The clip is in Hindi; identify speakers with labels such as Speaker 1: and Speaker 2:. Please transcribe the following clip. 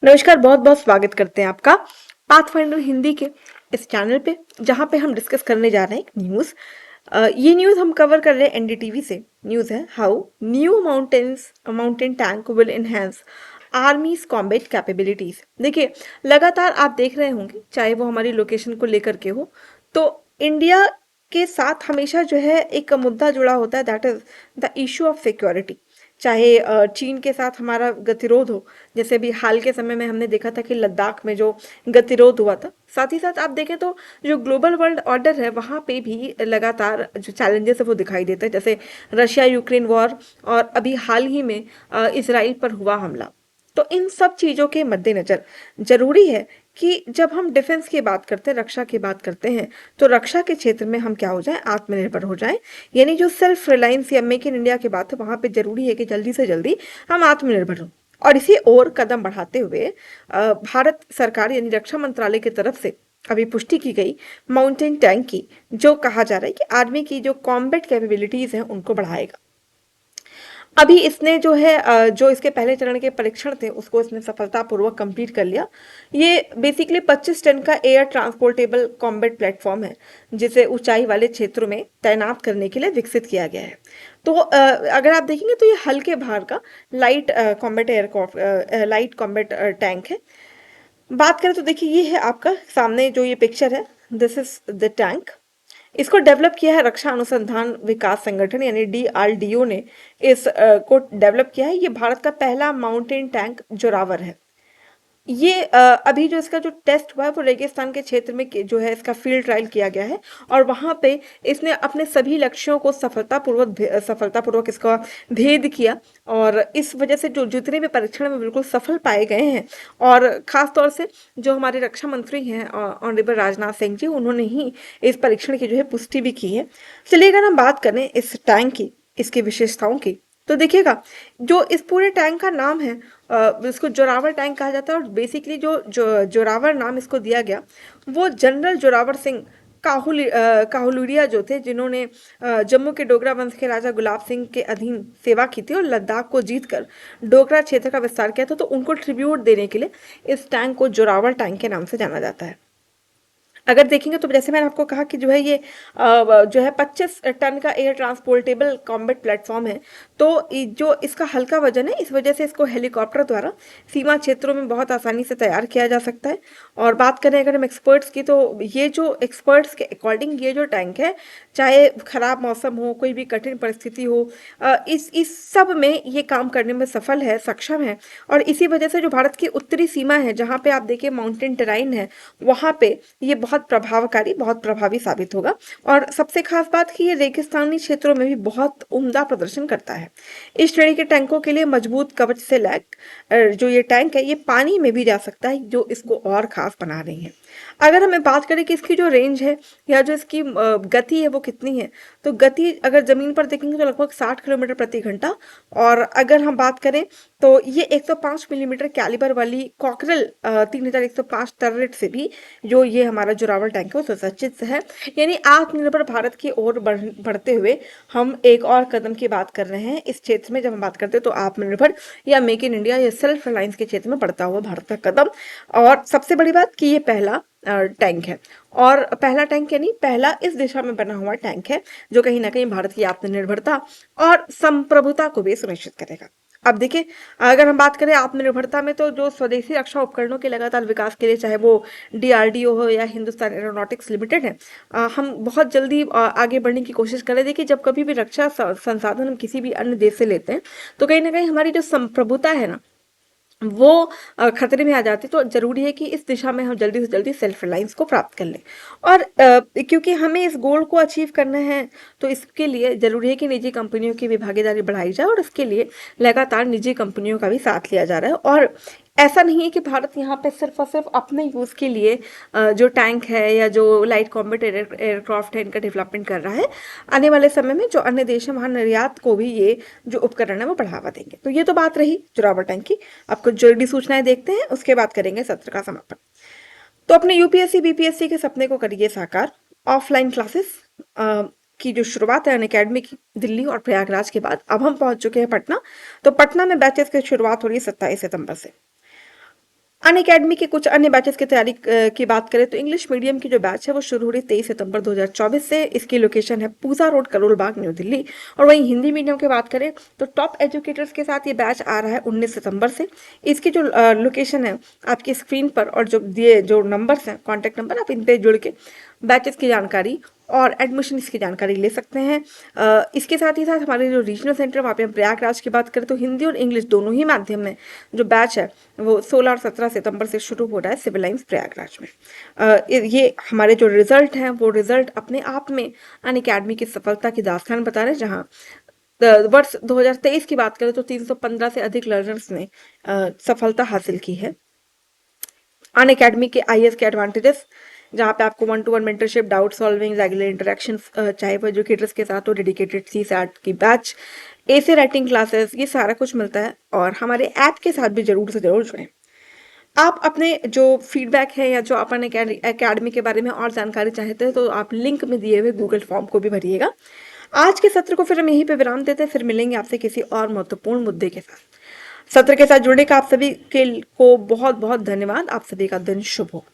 Speaker 1: नमस्कार, बहुत-बहुत स्वागत करते हैं आपका पाथफाइंडर हिंदी के इस चैनल पे, जहाँ पे हम डिस्कस करने जा रहे हैं एक न्यूज़। ये न्यूज़ हम कवर कर रहे हैं एनडीटीवी से। न्यूज़ है how new mountain tank will enhance आर्मीज combat capabilities. देखिए, लगातार आप देख रहे होंगे, चाहे वो हमारी लोकेशन को लेकर के हो, तो इंडिया के साथ हमेशा जो है एक मुद्दा जुड़ा होता है, that is the issue of security. चाहे चीन के साथ हमारा गतिरोध हो, जैसे अभी हाल के समय में हमने देखा था कि लद्दाख में जो गतिरोध हुआ था। साथ ही साथ आप देखें तो जो ग्लोबल वर्ल्ड ऑर्डर है, वहाँ पे भी लगातार जो चैलेंजेस है वो दिखाई देते हैं, जैसे रशिया यूक्रेन वॉर और अभी हाल ही में इसराइल पर हुआ हमला। तो इन सब चीज़ों के मद्देनज़र ज़रूरी है कि जब हम डिफेंस की बात करते हैं, रक्षा की बात करते हैं, तो रक्षा के क्षेत्र में हम क्या हो जाएं, आत्मनिर्भर हो जाएं। यानी जो सेल्फ रिलायंस या मेक इन इंडिया की बात है, वहाँ पे ज़रूरी है कि जल्दी से जल्दी हम आत्मनिर्भर हों। और इसी और कदम बढ़ाते हुए भारत सरकार यानी रक्षा मंत्रालय की तरफ से अभी पुष्टि की गई माउंटेन टैंक की, जो कहा जा रहा है कि आर्मी की जो कॉम्बैट कैपेबिलिटीज़ हैं उनको बढ़ाएगा। अभी इसने जो है जो इसके पहले चरण के परीक्षण थे उसको इसने सफलतापूर्वक कंप्लीट कर लिया। ये बेसिकली 25 टन का एयर ट्रांसपोर्टेबल कॉम्बैट प्लेटफॉर्म है, जिसे ऊंचाई वाले क्षेत्रों में तैनात करने के लिए विकसित किया गया है। तो अगर आप देखेंगे तो ये हल्के भार का लाइट कॉम्बैट टैंक है। बात करें तो देखिए, ये है आपका सामने जो ये पिक्चर है, दिस इज द टैंक। इसको डेवलप किया है रक्षा अनुसंधान विकास संगठन यानी डीआरडीओ ने को डेवलप किया है। ये भारत का पहला माउंटेन टैंक जोरावर है। ये अभी जो इसका जो टेस्ट हुआ है वो रेगिस्तान के क्षेत्र में जो है इसका फील्ड ट्रायल किया गया है, और वहां पे इसने अपने सभी लक्ष्यों को सफलतापूर्वक इसका भेद किया। और इस वजह से जो जितने भी परीक्षण में बिल्कुल सफल पाए गए हैं, और खास तौर से जो हमारे रक्षा मंत्री हैं ऑनरेबल राजनाथ सिंह जी, उन्होंने ही इस परीक्षण की जो है पुष्टि भी की है। चलिए, अगर हम बात करें इस टैंक की, इसकी विशेषताओं की, तो देखिएगा, जो इस पूरे टैंक का नाम है, इसको जोरावर टैंक कहा जाता है। और बेसिकली जो जोरावर नाम इसको दिया गया, वो जनरल जोरावर सिंह काहुलुरिया जो थे, जिन्होंने जम्मू के डोगरा वंश के राजा गुलाब सिंह के अधीन सेवा की थी और लद्दाख को जीतकर डोगरा क्षेत्र का विस्तार किया था, तो उनको ट्रिब्यूट देने के लिए इस टैंक को जोरावर टैंक के नाम से जाना जाता है। अगर देखेंगे तो जैसे मैंने आपको कहा कि जो है ये जो है 25 टन का एयर ट्रांसपोर्टेबल कॉम्बैट प्लेटफॉर्म है। तो जो इसका हल्का वजन है, इस वजह से इसको हेलीकॉप्टर द्वारा सीमा क्षेत्रों में बहुत आसानी से तैयार किया जा सकता है। और बात करें अगर हम एक्सपर्ट्स की, तो ये जो एक्सपर्ट्स के अकॉर्डिंग ये जो टैंक है, चाहे खराब मौसम हो, कोई भी कठिन परिस्थिति हो, इस सब में ये काम करने में सफल है, सक्षम है। और इसी वजह से जो भारत की उत्तरी सीमा है, जहाँ पे आप देखिए माउंटेन टेराइन है, वहाँ पे ये बहुत प्रभावकारी, बहुत प्रभावी साबित होगा। और सबसे खास बात कि ये रेगिस्तानी क्षेत्रों में भी बहुत उम्दा प्रदर्शन करता है। इस श्रेणी के टैंकों के लिए मजबूत कवच से लैस जो ये टैंक है, ये पानी में भी जा सकता है, जो इसको और खास बना रही है। अगर हमें बात करें कि इसकी जो रेंज है या जो इसकी गति है वो कितनी है, तो गति अगर जमीन पर देखेंगे तो लगभग 60 किलोमीटर प्रति घंटा। और अगर हम बात करें तो ये 105 मिलीमीटर कैलिबर वाली कॉकरेल 3105 टर्रेट से भी जो ये हमारा जोरावर टैंक है वो सुसज्जित है। यानी आत्मनिर्भर भारत की ओर बढ़ते हुए हम एक और कदम की बात कर रहे हैं इस क्षेत्र में। जब हम बात करते हैं तो आत्मनिर्भर या मेक इन इंडिया या सेल्फ रिलायंस के क्षेत्र में बढ़ता हुआ भारत का कदम। और सबसे बड़ी बात कि ये पहला टैंक है, और पहला टैंक यानी पहला इस दिशा में बना हुआ टैंक है, जो कहीं ना कहीं भारत की आत्मनिर्भरता और संप्रभुता को भी सुनिश्चित करेगा। अब देखिए, अगर हम बात करें आत्मनिर्भरता में, तो जो स्वदेशी रक्षा उपकरणों के लगातार विकास के लिए, चाहे वो डीआरडीओ हो या हिंदुस्तान एरोनॉटिक्स लिमिटेड है, हम बहुत जल्दी आगे बढ़ने की कोशिश कर रहे हैं। देखिए, जब कभी भी रक्षा संसाधन हम किसी भी अन्य देश से लेते हैं, तो कहीं ना कहीं हमारी जो संप्रभुता है ना, वो खतरे में आ जाती है। तो जरूरी है कि इस दिशा में हम जल्दी से जल्दी सेल्फ रिलायंस को प्राप्त कर लें। और क्योंकि हमें इस गोल को अचीव करना है, तो इसके लिए जरूरी है कि निजी कंपनियों की भी भागीदारी बढ़ाई जाए, और इसके लिए लगातार निजी कंपनियों का भी साथ लिया जा रहा है। और ऐसा नहीं है कि भारत यहाँ पे सिर्फ और सिर्फ अपने यूज़ के लिए जो टैंक है या जो लाइट कॉम्बैट एयरक्राफ्ट है, इनका डेवलपमेंट कर रहा है। आने वाले समय में जो अन्य देश हैं, वहाँ निर्यात को भी ये जो उपकरण है वो बढ़ावा देंगे। तो ये तो बात रही जोरावर टैंक की। आपको जरूरी सूचनाएं देखते हैं, उसके बाद करेंगे सत्र का समापन। तो अपने यूपीएससी बीपीएससी के सपने को करिए साकार। ऑफलाइन क्लासेस की जो शुरुआत है अनअकैडमी की, दिल्ली और प्रयागराज के बाद अब हम पहुंच चुके हैं पटना। तो पटना में बैचेस की शुरुआत हो रही है 27 सितंबर से। अनअकैडमी के कुछ अन्य बैचेस की तैयारी की बात करें तो इंग्लिश मीडियम की जो बैच है वो शुरू हो रही 23 सितंबर 2024 से। इसकी लोकेशन है पूजा रोड, करोल बाग, न्यू दिल्ली। और वहीं हिंदी मीडियम की बात करें तो टॉप एजुकेटर्स के साथ ये बैच आ रहा है 19 सितंबर से। इसकी जो लोकेशन है आपकी स्क्रीन पर, और जो दिए जो नंबर्स हैं, कॉन्टैक्ट नंबर, आप इन पे जुड़ के बैचेस की जानकारी और एडमिशन की जानकारी ले सकते हैं। इसके साथ ही साथ हमारे जो रीजनल सेंटर वहाँ पे हम प्रयागराज की बात करें तो हिंदी और इंग्लिश दोनों ही माध्यम में जो बैच है वो 16 और 17 सितंबर से शुरू हो रहा है सिविल लाइंस प्रयागराज में। ये हमारे जो रिजल्ट हैं वो रिजल्ट अपने आप में अनअकैडमी की सफलता की दास्तान बता रहे हैं, जहाँ वर्ष 2023 की बात करें तो 315 से अधिक लर्नर्स ने सफलता हासिल की है। अनअकैडमी के आईएएस के एडवांटेजेस, जहाँ पे आपको 1-to-1 mentorship, doubt solving, regular interaction, चाहे वो एजुकेटर्स के साथ हो, डेडिकेटेड सीसैट की बैच, ऐसे राइटिंग क्लासेस, ये सारा कुछ मिलता है। और हमारे ऐप के साथ भी जरूर से जरूर जुड़ें। आप अपने जो फीडबैक है या जो अपन अकेडमी के बारे में और जानकारी चाहते हैं तो आप लिंक में दिए हुए गूगल फॉर्म को भी भरिएगा। आज के सत्र को फिर हम यहीं पे विराम देते हैं, फिर मिलेंगे आपसे किसी और महत्वपूर्ण मुद्दे के साथ। सत्र के साथ जुड़ने का आप सभी के को बहुत बहुत धन्यवाद। आप सभी का दिन शुभ हो।